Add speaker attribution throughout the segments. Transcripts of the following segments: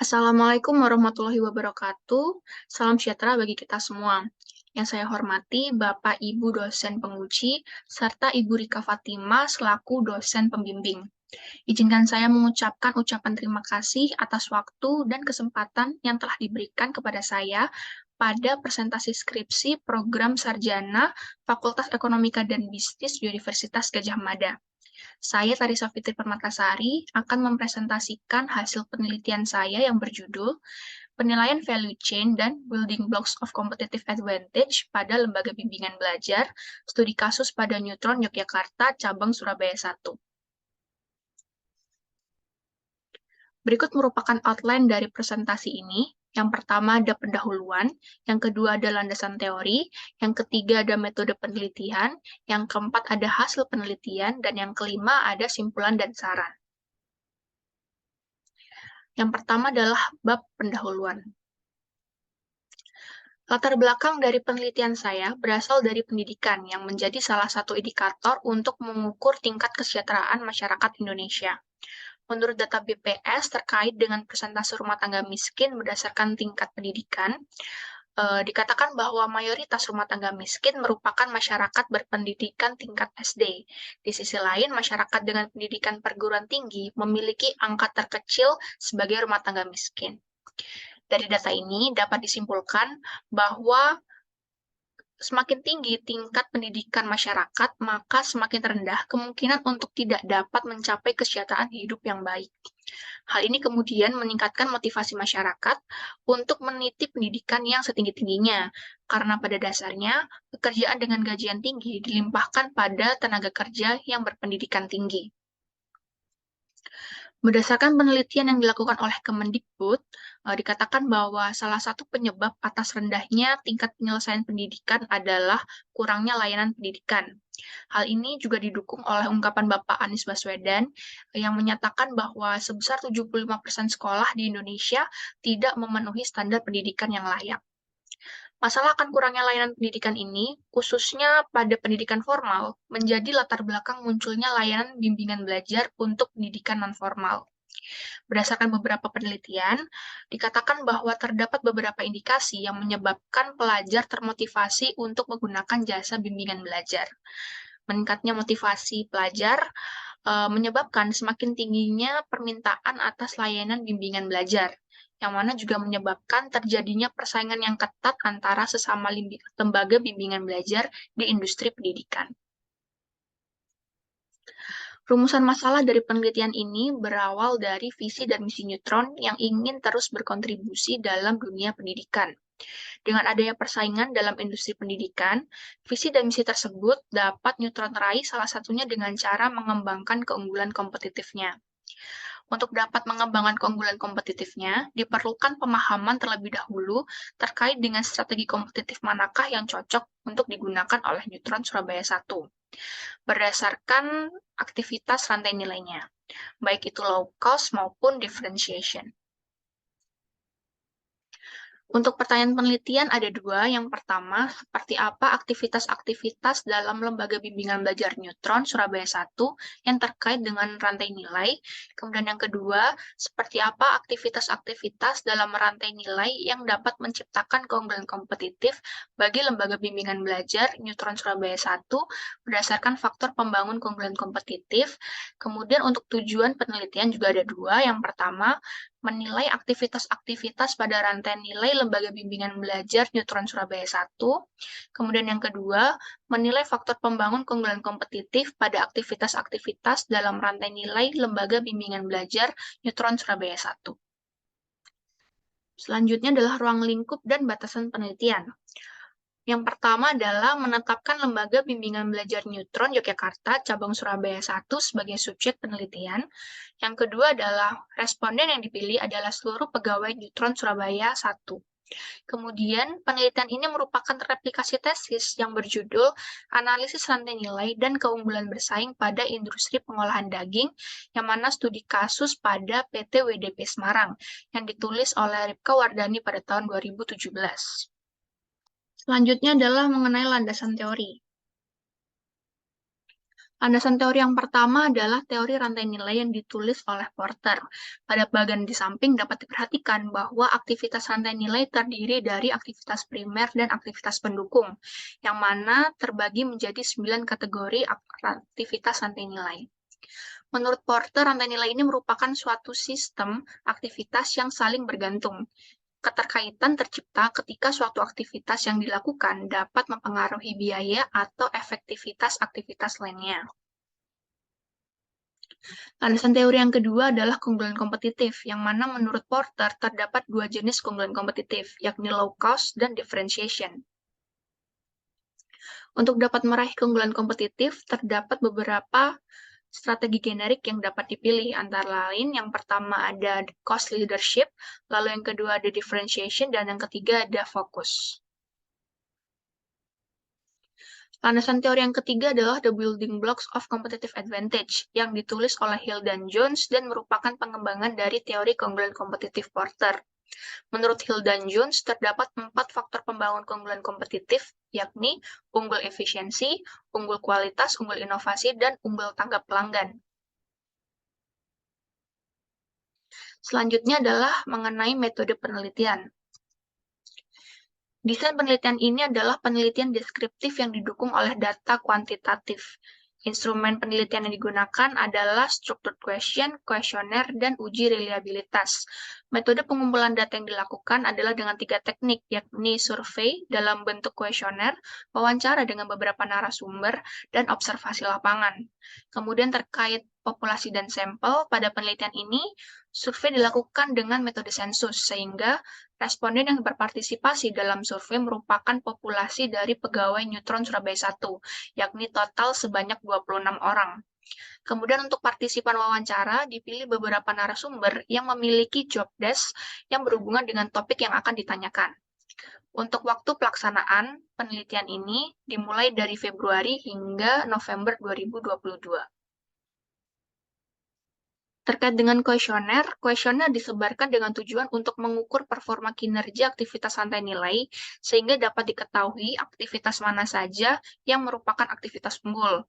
Speaker 1: Assalamualaikum warahmatullahi wabarakatuh. Salam sejahtera bagi kita semua. Yang saya hormati Bapak Ibu dosen penguji, serta Ibu Rika Fatima selaku dosen pembimbing. Izinkan saya mengucapkan ucapan terima kasih atas waktu dan kesempatan yang telah diberikan kepada saya pada presentasi skripsi program sarjana Fakultas Ekonomika dan Bisnis Universitas Gadjah Mada. Saya, Tarisa Fitri Permatasari, akan mempresentasikan hasil penelitian saya yang berjudul Penilaian Value Chain dan Building Blocks of Competitive Advantage pada Lembaga Bimbingan Belajar, Studi Kasus pada Neutron Yogyakarta, Cabang Surabaya 1. Berikut merupakan outline dari presentasi ini. Yang pertama ada pendahuluan, yang kedua ada landasan teori, yang ketiga ada metode penelitian, yang keempat ada hasil penelitian, dan yang kelima ada simpulan dan saran. Yang pertama adalah bab pendahuluan. Latar belakang dari penelitian saya berasal dari pendidikan yang menjadi salah satu indikator untuk mengukur tingkat kesejahteraan masyarakat Indonesia. Menurut data BPS terkait dengan persentase rumah tangga miskin berdasarkan tingkat pendidikan, dikatakan bahwa mayoritas rumah tangga miskin merupakan masyarakat berpendidikan tingkat SD. Di sisi lain, masyarakat dengan pendidikan perguruan tinggi memiliki angka terkecil sebagai rumah tangga miskin. Dari data ini dapat disimpulkan bahwa semakin tinggi tingkat pendidikan masyarakat, maka semakin rendah kemungkinan untuk tidak dapat mencapai kesejahteraan hidup yang baik. Hal ini kemudian meningkatkan motivasi masyarakat untuk meniti pendidikan yang setinggi-tingginya, karena pada dasarnya pekerjaan dengan gajian tinggi dilimpahkan pada tenaga kerja yang berpendidikan tinggi. Berdasarkan penelitian yang dilakukan oleh Kemendikbud, dikatakan bahwa salah satu penyebab atas rendahnya tingkat penyelesaian pendidikan adalah kurangnya layanan pendidikan. Hal ini juga didukung oleh ungkapan Bapak Anies Baswedan yang menyatakan bahwa sebesar 75% sekolah di Indonesia tidak memenuhi standar pendidikan yang layak. Masalah akan kurangnya layanan pendidikan ini, khususnya pada pendidikan formal, menjadi latar belakang munculnya layanan bimbingan belajar untuk pendidikan non-formal. Berdasarkan beberapa penelitian, dikatakan bahwa terdapat beberapa indikasi yang menyebabkan pelajar termotivasi untuk menggunakan jasa bimbingan belajar. Meningkatnya motivasi pelajar menyebabkan semakin tingginya permintaan atas layanan bimbingan belajar, yang mana juga menyebabkan terjadinya persaingan yang ketat antara sesama lembaga bimbingan belajar di industri pendidikan. Rumusan masalah dari penelitian ini berawal dari visi dan misi Neutron yang ingin terus berkontribusi dalam dunia pendidikan. Dengan adanya persaingan dalam industri pendidikan, visi dan misi tersebut dapat Neutron raih salah satunya dengan cara mengembangkan keunggulan kompetitifnya. Untuk dapat mengembangkan keunggulan kompetitifnya, diperlukan pemahaman terlebih dahulu terkait dengan strategi kompetitif manakah yang cocok untuk digunakan oleh Neutron Surabaya 1 berdasarkan aktivitas rantai nilainya, baik itu low cost maupun differentiation. Untuk pertanyaan penelitian ada dua. Yang pertama, seperti apa aktivitas-aktivitas dalam Lembaga Bimbingan Belajar Neutron Surabaya 1 yang terkait dengan rantai nilai. Kemudian yang kedua, seperti apa aktivitas-aktivitas dalam rantai nilai yang dapat menciptakan keunggulan kompetitif bagi Lembaga Bimbingan Belajar Neutron Surabaya 1 berdasarkan faktor pembangun keunggulan kompetitif. Kemudian untuk tujuan penelitian juga ada dua. Yang pertama, menilai aktivitas-aktivitas pada rantai nilai Lembaga Bimbingan Belajar Neutron Surabaya 1. Kemudian yang kedua, menilai faktor pembangun keunggulan kompetitif pada aktivitas-aktivitas dalam rantai nilai Lembaga Bimbingan Belajar Neutron Surabaya 1. Selanjutnya adalah ruang lingkup dan batasan penelitian. Yang pertama adalah menetapkan Lembaga Bimbingan Belajar Neutron Yogyakarta, Cabang Surabaya 1 sebagai subjek penelitian. Yang kedua adalah responden yang dipilih adalah seluruh pegawai Neutron Surabaya 1. Kemudian, penelitian ini merupakan replikasi tesis yang berjudul Analisis Rantai Nilai dan Keunggulan Bersaing pada Industri Pengolahan Daging, yang mana studi kasus pada PT WDP Semarang, yang ditulis oleh Ripka Wardani pada tahun 2017. Selanjutnya adalah mengenai landasan teori. Landasan teori yang pertama adalah teori rantai nilai yang ditulis oleh Porter. Pada bagian di samping dapat diperhatikan bahwa aktivitas rantai nilai terdiri dari aktivitas primer dan aktivitas pendukung, yang mana terbagi menjadi 9 kategori aktivitas rantai nilai. Menurut Porter, rantai nilai ini merupakan suatu sistem aktivitas yang saling bergantung. Keterkaitan tercipta ketika suatu aktivitas yang dilakukan dapat mempengaruhi biaya atau efektivitas aktivitas lainnya. Landasan teori yang kedua adalah keunggulan kompetitif, yang mana menurut Porter terdapat dua jenis keunggulan kompetitif, yakni low cost dan differentiation. Untuk dapat meraih keunggulan kompetitif, terdapat beberapa strategi generik yang dapat dipilih, antara lain yang pertama ada cost leadership, lalu yang kedua ada differentiation, dan yang ketiga ada focus. Landasan teori yang ketiga adalah The Building Blocks of Competitive Advantage, yang ditulis oleh Hill dan Jones dan merupakan pengembangan dari teori keunggulan kompetitif Porter. Menurut Hill dan Jones, terdapat 4 faktor pembangun keunggulan kompetitif, yakni unggul efisiensi, unggul kualitas, unggul inovasi, dan unggul tanggap pelanggan. Selanjutnya adalah mengenai metode penelitian. Desain penelitian ini adalah penelitian deskriptif yang didukung oleh data kuantitatif. Instrumen penelitian yang digunakan adalah structured question, kuesioner, dan uji reliabilitas. Metode pengumpulan data yang dilakukan adalah dengan 3 teknik, yakni survei dalam bentuk kuesioner, wawancara dengan beberapa narasumber, dan observasi lapangan. Kemudian terkait populasi dan sampel, pada penelitian ini, survei dilakukan dengan metode sensus, sehingga responden yang berpartisipasi dalam survei merupakan populasi dari pegawai Neutron Surabaya 1, yakni total sebanyak 26 orang. Kemudian untuk partisipan wawancara, dipilih beberapa narasumber yang memiliki job desk yang berhubungan dengan topik yang akan ditanyakan. Untuk waktu pelaksanaan penelitian ini dimulai dari Februari hingga November 2022. Terkait dengan kuesioner disebarkan dengan tujuan untuk mengukur performa kinerja aktivitas rantai nilai, sehingga dapat diketahui aktivitas mana saja yang merupakan aktivitas unggul.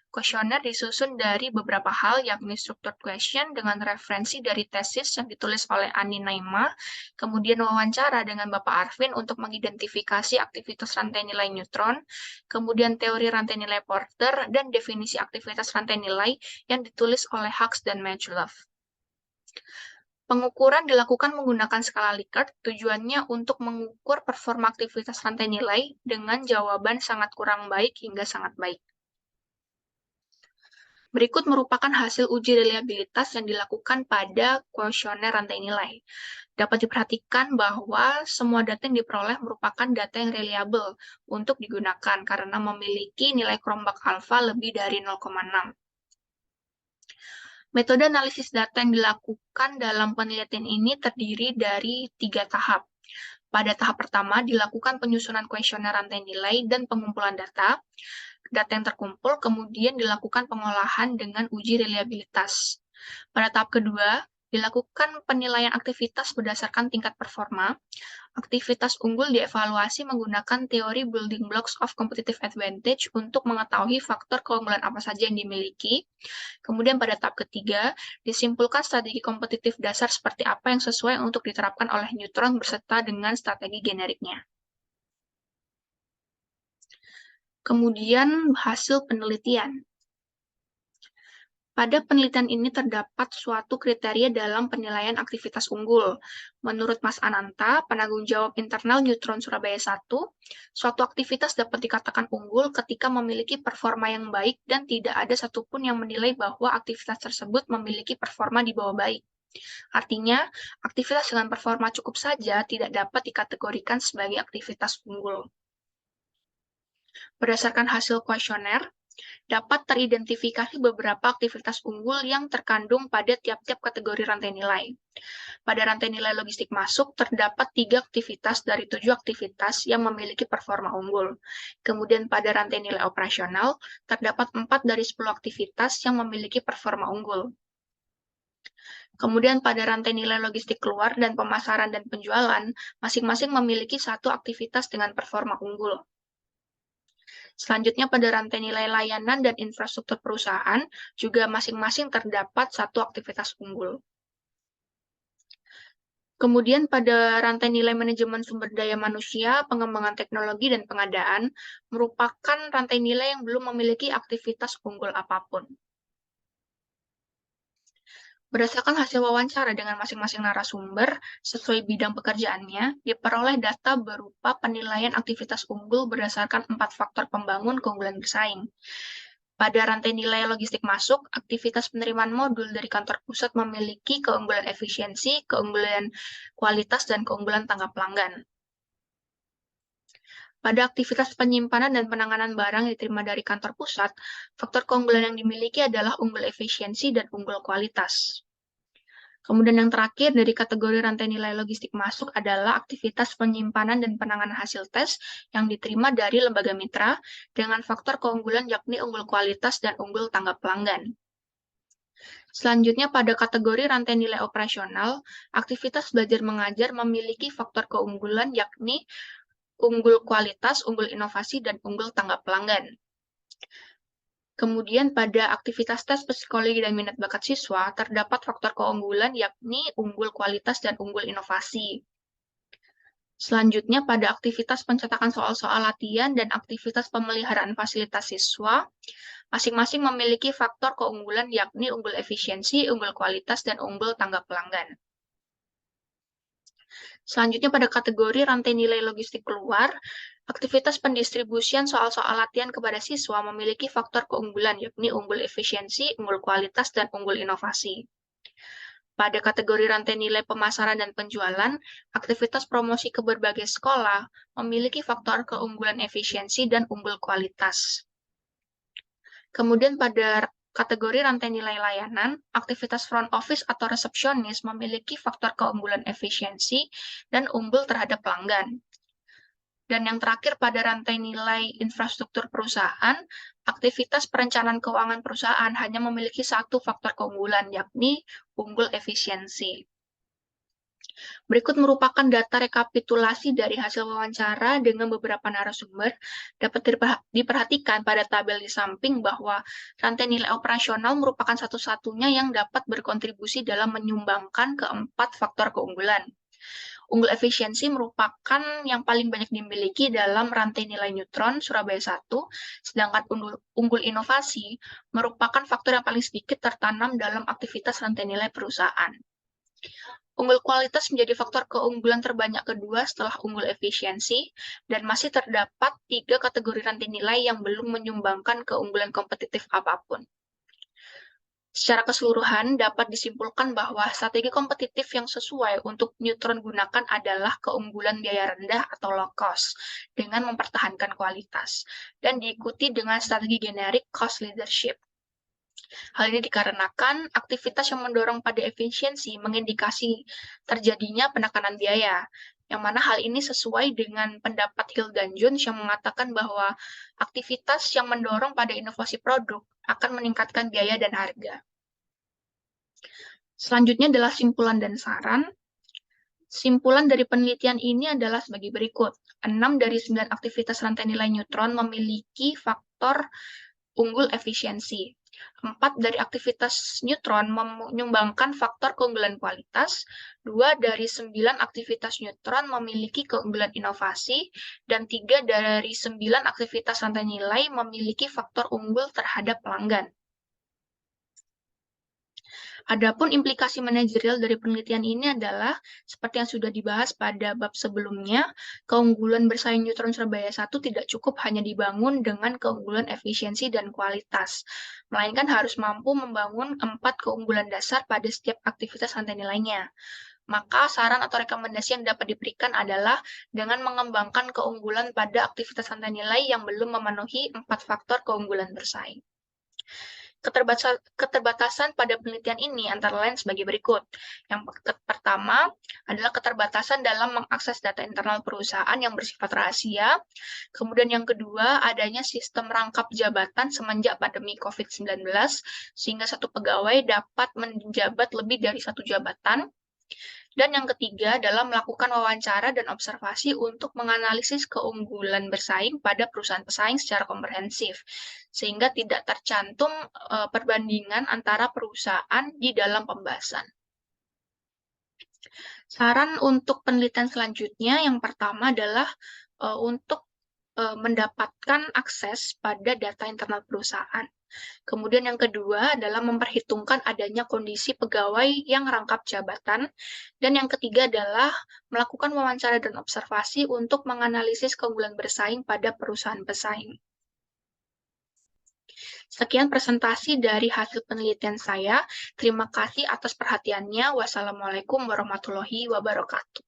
Speaker 1: Kuesioner disusun dari beberapa hal, yakni structured question dengan referensi dari tesis yang ditulis oleh Ani Naima, kemudian wawancara dengan Bapak Arvin untuk mengidentifikasi aktivitas rantai nilai neutron, kemudian teori rantai nilai Porter, dan definisi aktivitas rantai nilai yang ditulis oleh Hux dan Majlov. Pengukuran dilakukan menggunakan skala Likert, tujuannya untuk mengukur performa aktivitas rantai nilai dengan jawaban sangat kurang baik hingga sangat baik. Berikut merupakan hasil uji reliabilitas yang dilakukan pada kuesioner rantai nilai. Dapat diperhatikan bahwa semua data yang diperoleh merupakan data yang reliable untuk digunakan karena memiliki nilai Cronbach alpha lebih dari 0,6. Metode analisis data yang dilakukan dalam penelitian ini terdiri dari 3 tahap. Pada tahap pertama, dilakukan penyusunan kuesioner rantai nilai dan pengumpulan data. Data yang terkumpul kemudian dilakukan pengolahan dengan uji reliabilitas. Pada tahap kedua, dilakukan penilaian aktivitas berdasarkan tingkat performa. Aktivitas unggul dievaluasi menggunakan teori Building Blocks of Competitive Advantage untuk mengetahui faktor keunggulan apa saja yang dimiliki. Kemudian pada tahap ketiga, disimpulkan strategi kompetitif dasar seperti apa yang sesuai untuk diterapkan oleh Neutron berserta dengan strategi generiknya. Kemudian hasil penelitian. Pada penelitian ini terdapat suatu kriteria dalam penilaian aktivitas unggul. Menurut Mas Ananta, penanggung jawab internal Neutron Surabaya 1, suatu aktivitas dapat dikatakan unggul ketika memiliki performa yang baik dan tidak ada satupun yang menilai bahwa aktivitas tersebut memiliki performa di bawah baik. Artinya, aktivitas dengan performa cukup saja tidak dapat dikategorikan sebagai aktivitas unggul. Berdasarkan hasil kuesioner, dapat teridentifikasi beberapa aktivitas unggul yang terkandung pada tiap-tiap kategori rantai nilai. Pada rantai nilai logistik masuk, terdapat 3 aktivitas dari 7 aktivitas yang memiliki performa unggul. Kemudian pada rantai nilai operasional, terdapat 4 dari 10 aktivitas yang memiliki performa unggul. Kemudian pada rantai nilai logistik keluar dan pemasaran dan penjualan, masing-masing memiliki 1 aktivitas dengan performa unggul. Selanjutnya pada rantai nilai layanan dan infrastruktur perusahaan juga masing-masing terdapat satu aktivitas unggul. Kemudian pada rantai nilai manajemen sumber daya manusia, pengembangan teknologi, dan pengadaan merupakan rantai nilai yang belum memiliki aktivitas unggul apapun. Berdasarkan hasil wawancara dengan masing-masing narasumber, sesuai bidang pekerjaannya, diperoleh data berupa penilaian aktivitas unggul berdasarkan 4 faktor pembangun keunggulan bersaing. Pada rantai nilai logistik masuk, aktivitas penerimaan modul dari kantor pusat memiliki keunggulan efisiensi, keunggulan kualitas, dan keunggulan tanggap pelanggan. Pada aktivitas penyimpanan dan penanganan barang yang diterima dari kantor pusat, faktor keunggulan yang dimiliki adalah unggul efisiensi dan unggul kualitas. Kemudian yang terakhir dari kategori rantai nilai logistik masuk adalah aktivitas penyimpanan dan penanganan hasil tes yang diterima dari lembaga mitra dengan faktor keunggulan yakni unggul kualitas dan unggul tanggap pelanggan. Selanjutnya pada kategori rantai nilai operasional, aktivitas belajar mengajar memiliki faktor keunggulan yakni unggul kualitas, unggul inovasi, dan unggul tanggap pelanggan. Kemudian pada aktivitas tes psikologi dan minat bakat siswa, terdapat faktor keunggulan yakni unggul kualitas dan unggul inovasi. Selanjutnya pada aktivitas pencetakan soal-soal latihan dan aktivitas pemeliharaan fasilitas siswa, masing-masing memiliki faktor keunggulan yakni unggul efisiensi, unggul kualitas, dan unggul tanggap pelanggan. Selanjutnya pada kategori rantai nilai logistik keluar, aktivitas pendistribusian soal-soal latihan kepada siswa memiliki faktor keunggulan, yakni unggul efisiensi, unggul kualitas, dan unggul inovasi. Pada kategori rantai nilai pemasaran dan penjualan, aktivitas promosi ke berbagai sekolah memiliki faktor keunggulan efisiensi dan unggul kualitas. Kemudian pada kategori rantai nilai layanan, aktivitas front office atau resepsionis memiliki faktor keunggulan efisiensi dan unggul terhadap pelanggan. Dan yang terakhir pada rantai nilai infrastruktur perusahaan, aktivitas perencanaan keuangan perusahaan hanya memiliki satu faktor keunggulan, yakni unggul efisiensi. Berikut merupakan data rekapitulasi dari hasil wawancara dengan beberapa narasumber. Dapat diperhatikan pada tabel di samping bahwa rantai nilai operasional merupakan satu-satunya yang dapat berkontribusi dalam menyumbangkan keempat faktor keunggulan. Unggul efisiensi merupakan yang paling banyak dimiliki dalam rantai nilai neutron Surabaya 1, sedangkan unggul inovasi merupakan faktor yang paling sedikit tertanam dalam aktivitas rantai nilai perusahaan. Unggul kualitas menjadi faktor keunggulan terbanyak kedua setelah unggul efisiensi, dan masih terdapat 3 kategori rantai nilai yang belum menyumbangkan keunggulan kompetitif apapun. Secara keseluruhan, dapat disimpulkan bahwa strategi kompetitif yang sesuai untuk neutron gunakan adalah keunggulan biaya rendah atau low cost, dengan mempertahankan kualitas, dan diikuti dengan strategi generik cost leadership. Hal ini dikarenakan aktivitas yang mendorong pada efisiensi mengindikasi terjadinya penekanan biaya, yang mana hal ini sesuai dengan pendapat Hildan Jones yang mengatakan bahwa aktivitas yang mendorong pada inovasi produk akan meningkatkan biaya dan harga. Selanjutnya adalah simpulan dan saran. Simpulan dari penelitian ini adalah sebagai berikut. 6 dari 9 aktivitas rantai nilai neutron memiliki faktor unggul efisiensi. 4 dari aktivitas neutron menyumbangkan faktor keunggulan kualitas, 2 dari 9 aktivitas neutron memiliki keunggulan inovasi, dan 3 dari 9 aktivitas rantai nilai memiliki faktor unggul terhadap pelanggan. Adapun implikasi manajerial dari penelitian ini adalah, seperti yang sudah dibahas pada bab sebelumnya, keunggulan bersaing neutron Surabaya 1 tidak cukup hanya dibangun dengan keunggulan efisiensi dan kualitas, melainkan harus mampu membangun 4 keunggulan dasar pada setiap aktivitas rantai nilainya. Maka saran atau rekomendasi yang dapat diberikan adalah dengan mengembangkan keunggulan pada aktivitas rantai nilai yang belum memenuhi 4 faktor keunggulan bersaing. Keterbatasan pada penelitian ini antara lain sebagai berikut. Yang pertama adalah keterbatasan dalam mengakses data internal perusahaan yang bersifat rahasia. Kemudian yang kedua, adanya sistem rangkap jabatan semenjak pandemi COVID-19, sehingga satu pegawai dapat menjabat lebih dari satu jabatan. Dan yang ketiga adalah melakukan wawancara dan observasi untuk menganalisis keunggulan bersaing pada perusahaan pesaing secara komprehensif, sehingga tidak tercantum perbandingan antara perusahaan di dalam pembahasan. Saran untuk penelitian selanjutnya, yang pertama adalah untuk mendapatkan akses pada data internal perusahaan. Kemudian yang kedua adalah memperhitungkan adanya kondisi pegawai yang rangkap jabatan. Dan yang ketiga adalah melakukan wawancara dan observasi untuk menganalisis keunggulan bersaing pada perusahaan pesaing. Sekian presentasi dari hasil penelitian saya. Terima kasih atas perhatiannya. Wassalamualaikum warahmatullahi wabarakatuh.